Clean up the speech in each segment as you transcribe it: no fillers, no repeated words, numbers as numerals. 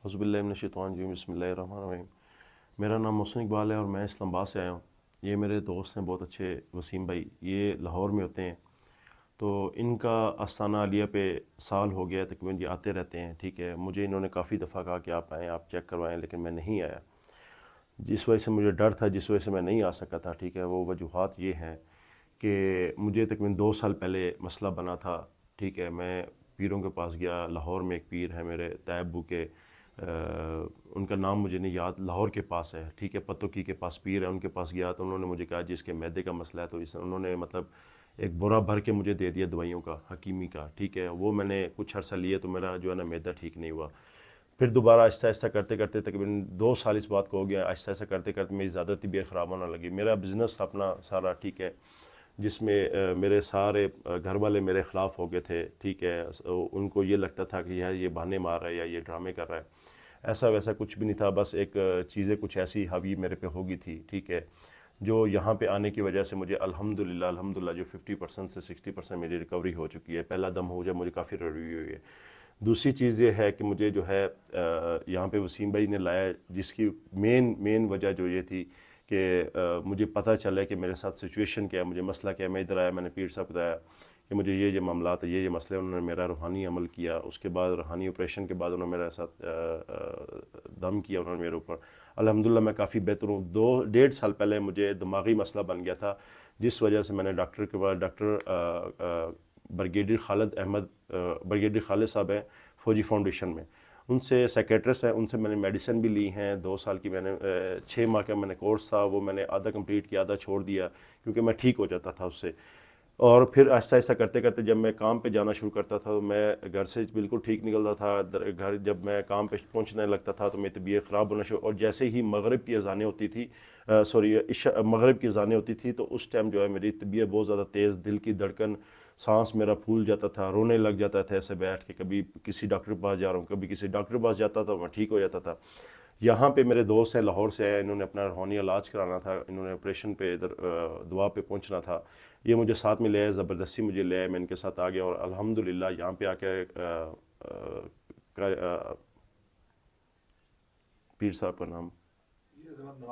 اعوذ باللہ من الشیطان الرجیم، بسم اللہ الرحمن الرحیم۔ میرا نام محسن اقبال ہے اور میں اسلام آباد سے آیا ہوں۔ یہ میرے دوست ہیں بہت اچھے، وسیم بھائی، یہ لاہور میں ہوتے ہیں۔ تو ان کا آستانہ عالیہ پہ سال ہو گیا تقریباً، یہ آتے رہتے ہیں، ٹھیک ہے۔ مجھے انہوں نے کافی دفعہ کہا کہ آپ آئیں، آپ چیک کروائیں، لیکن میں نہیں آیا، جس وجہ سے مجھے ڈر تھا، جس وجہ سے میں نہیں آ سکا تھا، ٹھیک ہے۔ وہ وجوہات یہ ہیں کہ مجھے تقریباً 2 سال پہلے مسئلہ بنا تھا، ٹھیک ہے۔ میں پیروں کے پاس گیا، لاہور میں ایک پیر ہے میرے طیب ابو کے، ان کا نام مجھے نہیں یاد، لاہور کے پاس ہے، ٹھیک ہے، پتوکی کے پاس پیر ہے، ان کے پاس گیا تو انہوں نے مجھے کہا جی اس کے معدے کا مسئلہ ہے، تو انہوں نے مطلب ایک بورا بھر کے مجھے دے دیا دوائیوں کا، حکیمی کا، ٹھیک ہے۔ وہ میں نے کچھ عرصہ لیے تو میرا جو ہے نا معدہ ٹھیک نہیں ہوا۔ پھر دوبارہ آہستہ آہستہ کرتے کرتے تقریباً 2 سال اس بات کو ہو گیا، آہستہ آہستہ کرتے کرتے میری زیادہ طبیعت خراب ہونے لگی۔ میرا بزنس اپنا سارا ٹھیک ہے، جس میں میرے سارے گھر والے میرے خلاف ہو گئے تھے، ٹھیک ہے۔ ان کو یہ لگتا تھا کہ یار یہ بہانے مار رہا ہے یا یہ ڈرامے کر رہا ہے، ایسا ویسا کچھ بھی نہیں تھا، بس ایک چیزیں کچھ ایسی حاوی میرے پہ ہوگی تھی، ٹھیک ہے، جو یہاں پہ آنے کی وجہ سے مجھے الحمدللہ جو 50% سے 60% میری ریکوری ہو چکی ہے۔ پہلا دم ہو جب مجھے کافی ریکوری ہوئی ہے۔ دوسری چیز یہ ہے کہ مجھے جو ہے یہاں پہ وسیم بھائی نے لایا، جس کی مین وجہ جو یہ تھی کہ مجھے پتہ چلا کہ میرے ساتھ سچویشن کیا ہے، مجھے مسئلہ کیا ہے۔ میں ادھر آیا، میں نے پیر صاحب بتایا کہ مجھے یہ معاملات ہے، یہ مسئلے، انہوں نے میرا روحانی عمل کیا۔ اس کے بعد روحانی آپریشن کے بعد انہوں نے میرے ساتھ دم کیا، انہوں نے میرے اوپر، الحمدللہ میں کافی بہتر ہوں۔ 1.5 سال پہلے مجھے دماغی مسئلہ بن گیا تھا، جس وجہ سے میں نے ڈاکٹر کے بعد بریگیڈیئر خالد صاحب ہیں فوجی فاؤنڈیشن میں، ان سے سیکریٹرسٹ ہیں، ان سے میں نے میڈیسن بھی لی ہیں 2 سال کی۔ میں نے 6 ماہ کا میں نے کورس تھا، وہ میں نے آدھا کمپلیٹ کیا، آدھا چھوڑ دیا، کیونکہ میں ٹھیک ہو جاتا تھا اس سے۔ اور پھر آہستہ آہستہ کرتے کرتے جب میں کام پہ جانا شروع کرتا تھا تو میں گھر سے بالکل ٹھیک نکلتا تھا، گھر جب میں کام پہ پہنچنے لگتا تھا تو میری طبیعت خراب ہونا شروع، اور جیسے ہی مغرب کی اذانیں ہوتی تھی، مغرب کی اذانیں ہوتی تھی تو اس ٹائم جو ہے میری طبیعت بہت زیادہ تیز، دل کی دھڑکن، سانس میرا پھول جاتا تھا، رونے لگ جاتا تھا ایسے بیٹھ کے، کبھی کسی ڈاکٹر کے پاس جا رہا ہوں، کبھی کسی ڈاکٹر کے پاس جاتا تھا، میں ٹھیک ہو جاتا تھا۔ یہاں پہ میرے دوست ہیں لاہور سے آئے، انہوں نے اپنا روحانی علاج کرانا تھا، انہوں نے آپریشن پہ ادھر دعا پہ پہنچنا تھا، یہ مجھے ساتھ میں لے آئے، زبردستی مجھے لے آئے، میں ان کے ساتھ آ گیا، اور الحمدللہ یہاں پہ آ کے پیر صاحب کا نام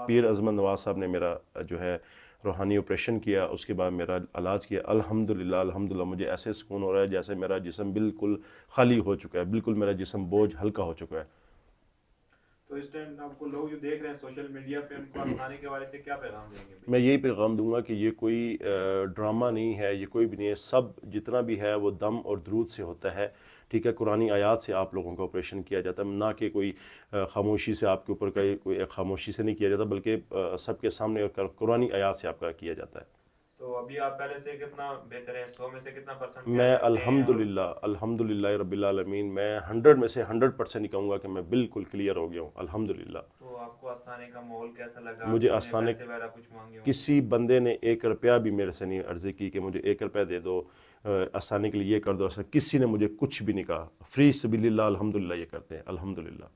پیر عظمت نواز صاحب نے میرا جو ہے روحانی آپریشن کیا، اس کے بعد میرا علاج کیا، الحمدللہ مجھے ایسے سکون ہو رہا ہے جیسے میرا جسم بالکل خالی ہو چکا ہے، بالکل میرا جسم بوجھ ہلکا ہو چکا ہے۔ تو اس ٹائم آپ کو لوگ جو دیکھ رہے ہیں سوشل میڈیا پہ، ان کو آستانے کے حوالے سے کیا پیغام دیں گے؟ میں یہی پیغام دوں گا کہ یہ کوئی ڈرامہ نہیں ہے، یہ کوئی بھی نہیں ہے، سب جتنا بھی ہے وہ دم اور درود سے ہوتا ہے، ٹھیک ہے۔ قرآنی آیات سے آپ لوگوں کا آپریشن کیا جاتا ہے، نہ کہ کوئی خاموشی سے آپ کے اوپر کوئی خاموشی سے نہیں کیا جاتا، بلکہ سب کے سامنے قرآنی آیات سے آپ کا کیا جاتا ہے۔ تو ابھی آپ پہلے سے کتنا بہتر ہیں؟ 100 میں سے کتنا پرسنٹ کہہ میں سکتے ہیں؟ اور الحمدللہ رب العالمین، میں 100 میں سے 100% ہی کہوں گا کہ میں بالکل کلیئر ہو گیا ہوں، الحمدللہ۔ تو آپ کو آستانے کا ماحول کیسا لگا؟ مجھے کسی نے آستانے پیسے وغیرہ کچھ مانگے ہوں گے؟ کسی بندے نے 1 روپیہ بھی میرے سے نہیں عرضی کی کہ مجھے 1 روپیہ دے دو آستانے کے لیے، یہ کر دو، ایسا کسی نے مجھے کچھ بھی نہیں کہا، فری سبیل اللہ الحمدللہ یہ کرتے ہیں، الحمدللہ۔